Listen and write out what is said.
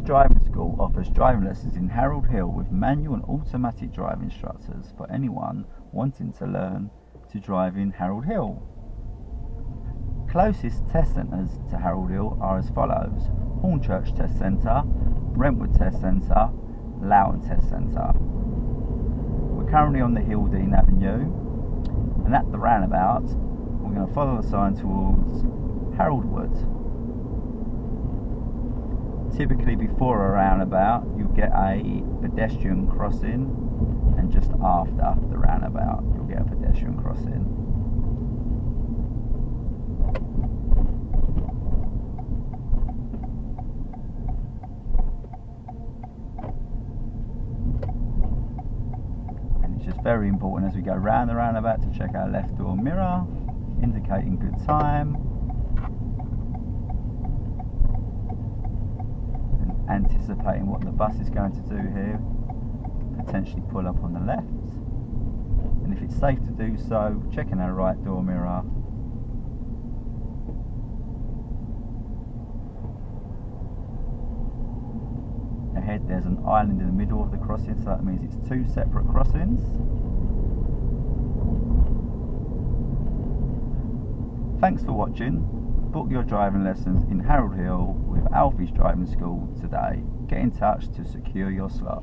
Driving School offers driving lessons in Harold Hill with manual and automatic driving instructors for anyone wanting to learn to drive in Harold Hill. Closest test centres to Harold Hill are as follows: Hornchurch Test Centre, Brentwood Test Centre, Loughton Test Centre. We're currently on the Hilldene Avenue, and at the roundabout we're going to follow the sign towards Harold Wood. Typically before a roundabout you'll get a pedestrian crossing, and just after the roundabout you'll get a pedestrian crossing. And it's just very important as we go round the roundabout to check our left door mirror, indicating good time, anticipating what the bus is going to do here, potentially pull up on the left, and if it's safe to do so, checking our right door mirror. Ahead there's an island in the middle of the crossing, so that means it's two separate crossings. Thanks for watching. Book your driving lessons in Harold Hill with ALFIE'S Driving School today. Get in touch to secure your slot.